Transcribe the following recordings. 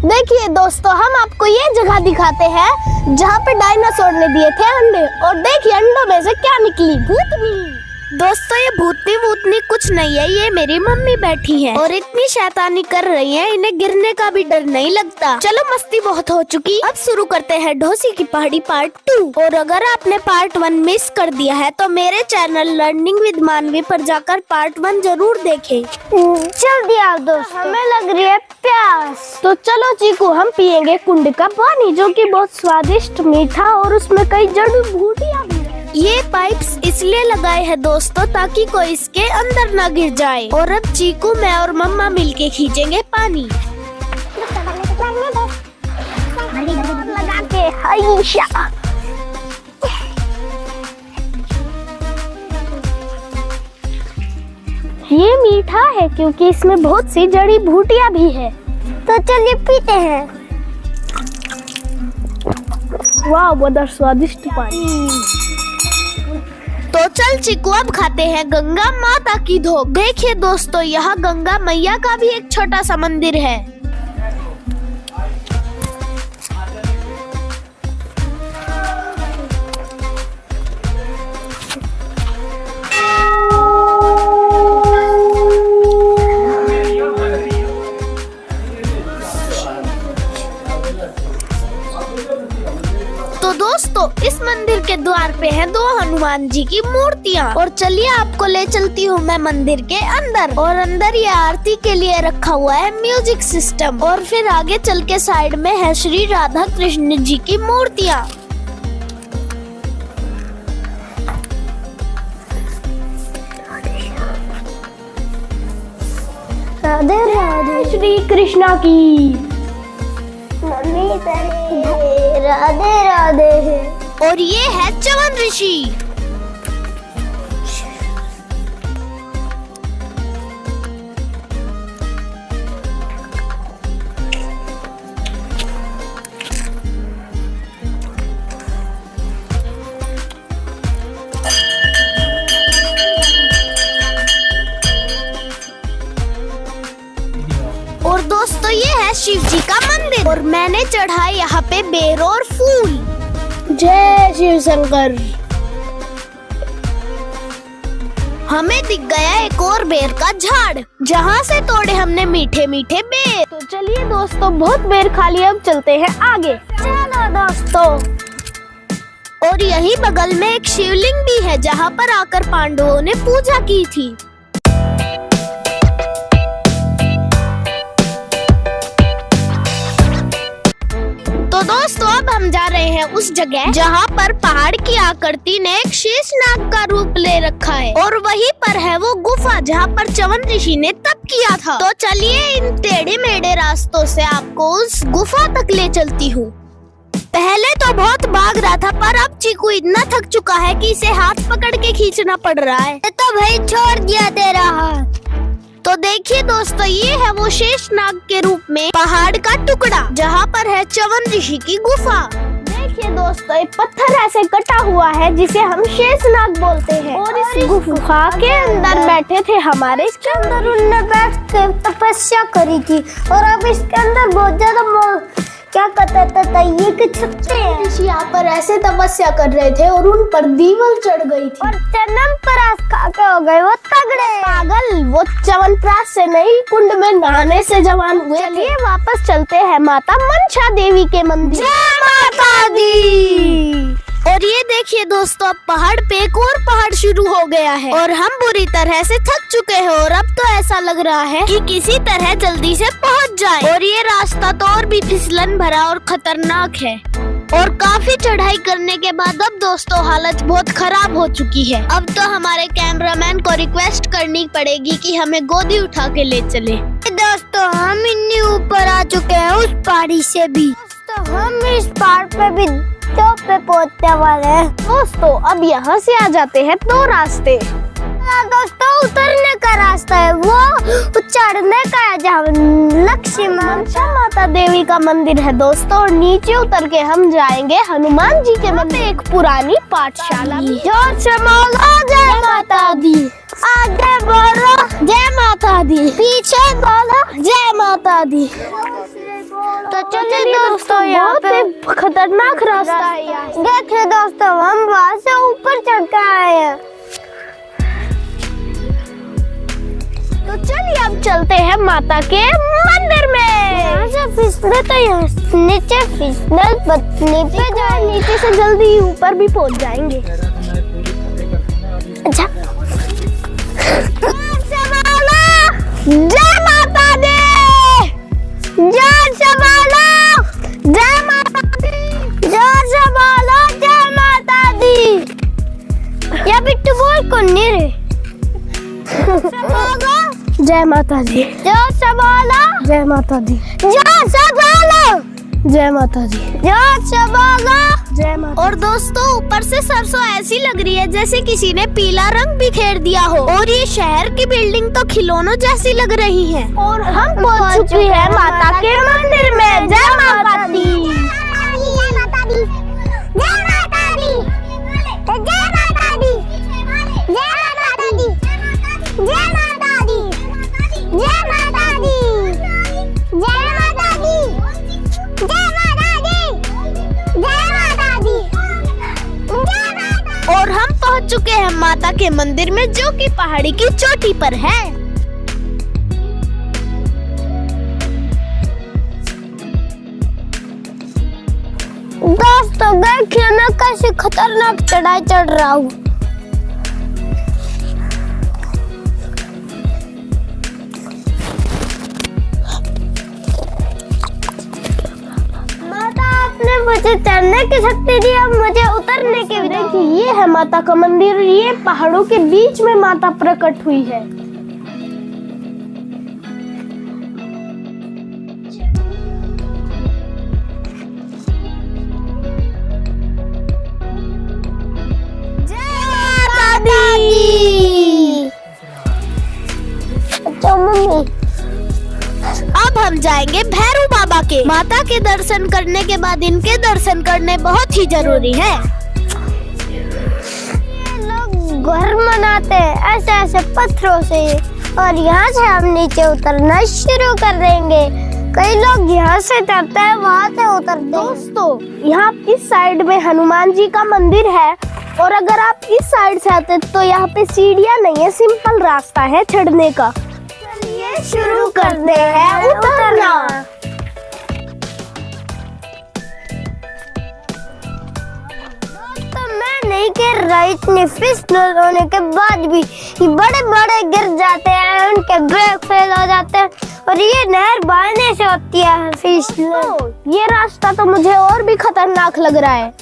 देखिए दोस्तों, हम आपको ये जगह दिखाते हैं जहाँ पे डायनासोर ने दिए थे अंडे, और देखिए अंडों में से क्या निकली, भूतनी। दोस्तों ये भूतनी वूतनी कुछ नहीं है, ये मेरी मम्मी बैठी है और इतनी शैतानी कर रही है, इन्हें गिरने का भी डर नहीं लगता। चलो मस्ती बहुत हो चुकी, अब शुरू करते हैं ढोसी की पहाड़ी पार्ट 2। और अगर आपने पार्ट 1 मिस कर दिया है तो मेरे चैनल लर्निंग विद मानवी पर जाकर पार्ट 1 जरूर देखें। जल्दी आओ दोस्तों, हमें लग रही है प्यास। तो चलो चीकू, हम पियेंगे कुंड का पानी जो कि बहुत स्वादिष्ट, मीठा और उसमें कई जड़ी बूटियां भी हैं। ये पाइप्स इसलिए लगाए हैं दोस्तों ताकि कोई इसके अंदर न गिर जाए। और अब चीकू, मैं और मम्मा मिलके खींचेंगे पानी। लगा के हाइशा। ये मीठा है क्योंकि इसमें बहुत सी जड़ी बूटियां भी है। तो चलिए पीते हैं। वाह, बहुत स्वादिष्ट पानी। तो चल चिकू, अब खाते हैं गंगा माता की धोख। देखिए दोस्तों, यहाँ गंगा मैया का भी एक छोटा सा मंदिर है। तो दोस्तों, इस मंदिर के द्वार पे हैं 2 हनुमान जी की मूर्तियाँ। और चलिए आपको ले चलती हूँ मैं मंदिर के अंदर। और अंदर ये आरती के लिए रखा हुआ है म्यूजिक सिस्टम। और फिर आगे चल के साइड में है श्री राधा कृष्ण जी की मूर्तियाँ। राधे राधे श्री कृष्णा की मम्मी राधे राधे। और ये है च्यवन ऋषि। और दोस्तों, ये है शिव जी का मंदिर। और मैंने चढ़ाए यहाँ पे बेर और फूल। जय शिव शंकर। हमें दिख गया एक और बेर का झाड़, जहाँ से तोड़े हमने मीठे मीठे बेर। तो चलिए दोस्तों, बहुत बेर खा लिए, अब चलते हैं आगे। चलो दोस्तों। और यही बगल में एक शिवलिंग भी है जहाँ पर आकर पांडवों ने पूजा की थी। तो दोस्तों, अब हम जा रहे हैं उस जगह जहाँ पर पहाड़ की आकृति ने एक शेषनाग का रूप ले रखा है। और वहीं पर है वो गुफा जहाँ पर च्यवन ऋषि ने तप किया था। तो चलिए इन टेढ़े मेढ़े रास्तों से आपको उस गुफा तक ले चलती हूँ। पहले तो बहुत भाग रहा था, पर अब चीकू इतना थक चुका है कि इसे हाथ पकड़ के खींचना पड़ रहा है। तो भाई छोड़ दिया तेरा हाथ। तो देखिए दोस्तों, ये है वो शेषनाग के रूप में पहाड़ का टुकड़ा जहाँ पर है च्यवन ऋषि की गुफा। देखिए दोस्तों, एक पत्थर ऐसे कटा हुआ है जिसे हम शेषनाग बोलते हैं। और इस गुफा के अंदर बैठे थे हमारे इसके अंदर उनने बैठ के तपस्या करी थी। और अब इसके अंदर बहुत ज्यादा क्या कहते थे, ये कि छुट्टे हैं। ऋषि यहाँ पर ऐसे तपस्या कर रहे थे और उन पर दीवाल चढ़ गई थी। और चनमपरास खा के हो गए वो तगड़े। पागल, वो च्यवनप्राश से नहीं, कुंड में नहाने से जवान हुए। चलिए वापस चलते हैं माता मनसा देवी के मंदिर। जय माता दी। और ये देखिए दोस्तों, अब पहाड़ पे एक और पहाड़ शुरू हो गया है और हम बुरी तरह से थक चुके हैं। और अब तो ऐसा लग रहा है कि किसी तरह जल्दी से पहुंच जाए। और ये रास्ता तो और भी फिसलन भरा और खतरनाक है। और काफी चढ़ाई करने के बाद अब दोस्तों हालत बहुत खराब हो चुकी है। अब तो हमारे कैमरामैन को रिक्वेस्ट करनी पड़ेगी कि हमें गोदी उठा के ले चले। दोस्तों, हम इतने ऊपर आ चुके हैं उस पहाड़ी से भी। दोस्तों, हम इस पहाड़ पे भी टॉप पे पहुंचने वाले हैं। दोस्तों, अब यहाँ से आ जाते हैं 2 रास्ते। दोस्तों, उतरने का रास्ता है, वो चढ़ने का है जहाँ लक्ष्मी मनसा माता देवी का मंदिर है दोस्तों। और नीचे उतर के हम जाएंगे हनुमान जी के मंदिर। एक पुरानी पाठशाला भी है। जय माता दी। आगे बोलो जय माता दी, पीछे बोलो जय माता दी। तो चलिए दोस्तों, यहाँ पे खतरनाक रास्ता है यहाँ से। देखिए दोस्तों, हम वहाँ से ऊपर चढ़ के आए हैं। तो चलिए अब चलते हैं माता के मंदिर में। यहाँ से फिसले तो यहाँ से नीचे फिसल पत्नी पे जाए। नीचे से जल्दी ऊपर भी पहुंच जाएंगे। अच्छा, जय माता दी, जय संभालो, जय माता दी, जोर से बोलो जय माता दी। या बिट्टू बोल कौन नहीं रे? जय माता दी, जोर से बोलो जय माता दी, जोर से बोलो जय माता दी, जोर से बोलो जय माता। और दोस्तों, ऊपर से सरसों ऐसी लग रही है जैसे किसी ने पीला रंग बिखेर दिया हो। और ये शहर की बिल्डिंग तो खिलौनों जैसी लग रही है। और हम पहुंच चुके हैं माता के मंदिर में। जय माता दी, जय माता दी, जय माता दी, जय माता दी, जय माता दी, जय माता दी, जय माता दी, जय माता दी, जय माता दी, जय माता दी, जय माता। और हम पहुंच चुके हैं माता के मंदिर में, जो कि पहाड़ी की चोटी पर है। दोस्तों देखिए, मैं कैसे खतरनाक चढ़ाई चढ़ रहा हूँ। माता, आपने मुझे चढ़ने की शक्ति दी, अब मुझे उतरने की भी। देखिए ये है माता का मंदिर। ये पहाड़ों के बीच में माता प्रकट हुई है। अच्छा मम्मी, अब हम जाएंगे भैरू बाबा के। माता के दर्शन करने के बाद इनके दर्शन करने बहुत ही जरूरी है। ये लोग घर बनाते हैं ऐसे ऐसे पत्थरों से, और यहाँ से हम नीचे उतरना शुरू कर देंगे। कई लोग यहाँ से चढ़ते हैं, वहाँ से उतरते हैं। दोस्तों, यहाँ इस साइड में हनुमान जी का मंदिर है, और अगर आप इस साइड से आते तो यहाँ पे सीढ़ियाँ नहीं है, सिंपल रास्ता है चढ़ने का। चलिए शुरू करते हैं उतरना। तो मैं नहीं कह रहा, इतने फिसल होने के बाद भी ये बड़े बड़े गिर जाते हैं, उनके ब्रेक फेल हो जाते हैं, और ये नहर बहने से होती है फिसल। ये रास्ता तो मुझे और भी खतरनाक लग रहा है।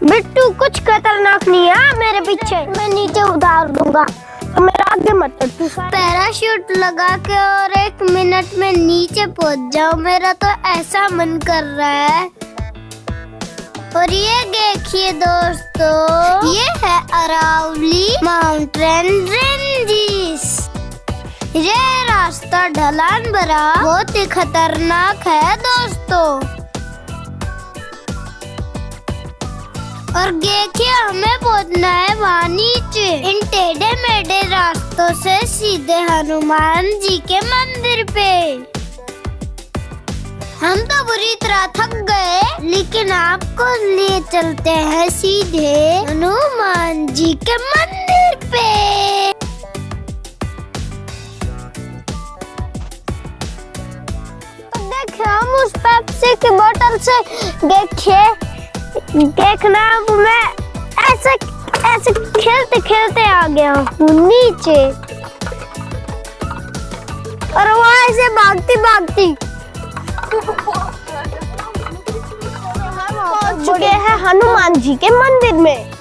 बिट्टू, कुछ खतरनाक नहीं है मेरे पीछे, मैं नीचे उतार दूंगा। तो मेरा आगे मत चढ़ तू। पैराशूट लगा के और 1 मिनट में नीचे पहुंच जाओ, मेरा तो ऐसा मन कर रहा है। और ये देखिए दोस्तों, ये है अरावली माउंटेन रेंजेस। ये रास्ता ढलान भरा बहुत ही खतरनाक है दोस्तों। और देखिए, हमें पहुंचना है वहाँ नीचे। इन टेढ़े मेढ़े रास्तों से सीधे हनुमान जी के मंदिर पे। हम तो बुरी तरह थक गए, लेकिन आपको लिए चलते हैं सीधे हनुमान जी के मंदिर पे। तो देखिए, हम उस पेप्सी की बोतल से देखना, अब मैं ऐसे ऐसे खेलते खेलते आ गया हूँ नीचे, और वहाँ से भागती भागती पहुंच चुके हैं हनुमान जी के मंदिर में।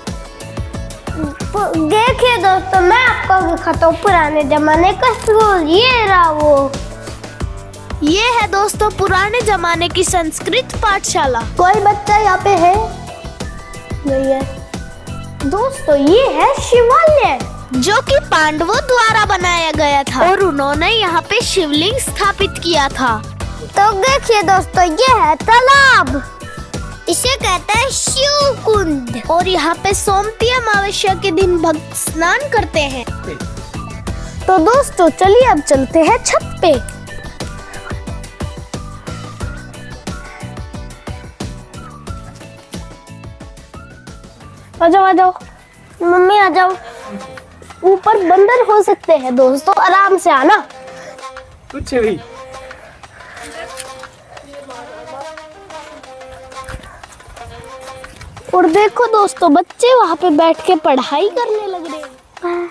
देखिए दोस्तों, मैं आपको दिखाता हूँ पुराने जमाने का स्कूल। ये रहा वो। ये है दोस्तों पुराने जमाने की संस्कृत पाठशाला। कोई बच्चा यहाँ पे है? नहीं है। दोस्तों, ये है शिवालय, जो कि पांडवों द्वारा बनाया गया था, और उन्होंने यहाँ पे शिवलिंग स्थापित किया था। तो देखिए दोस्तों, ये है तालाब, इसे कहते हैं शिव कुंड, और यहाँ पे सोमती अमावस्या के दिन भक्त स्नान करते हैं। तो दोस्तों चलिए अब चलते हैं छत पे। आ जाओ आ जाओ, मम्मी आ जाओ। ऊपर बंदर हो सकते हैं दोस्तों, आराम से आना। कुछ भी। और देखो दोस्तों, बच्चे वहां पे बैठ के पढ़ाई करने लग रहे हैं।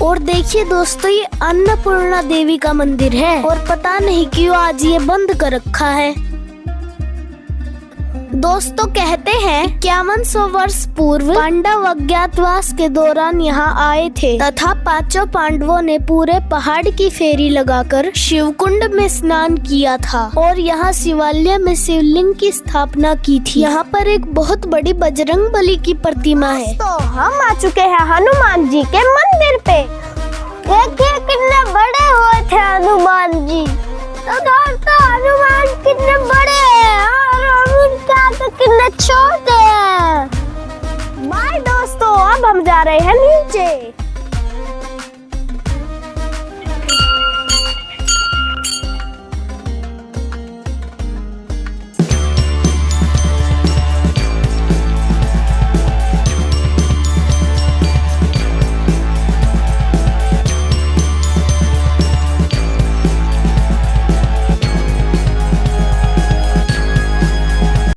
और देखिए दोस्तों, ये अन्नपूर्णा देवी का मंदिर है और पता नहीं क्यों आज ये बंद कर रखा है। दोस्तों कहते हैं 5100 वर्ष पूर्व पांडव अज्ञातवास के दौरान यहाँ आए थे तथा 5 पांडवों ने पूरे पहाड़ की फेरी लगाकर शिवकुंड में स्नान किया था और यहाँ शिवालय में शिवलिंग की स्थापना की थी। यहाँ पर एक बहुत बड़ी बजरंगबली की प्रतिमा है। तो हम आ चुके हैं हनुमान जी के मंदिर पे। देखिए कितने बड़े हुए थे हनुमान जी। तो दोस्तों हनुमान कितने बड़े हैं और उनका तो कितने छोटे हैं। बाय दोस्तों, अब हम जा रहे हैं नीचे।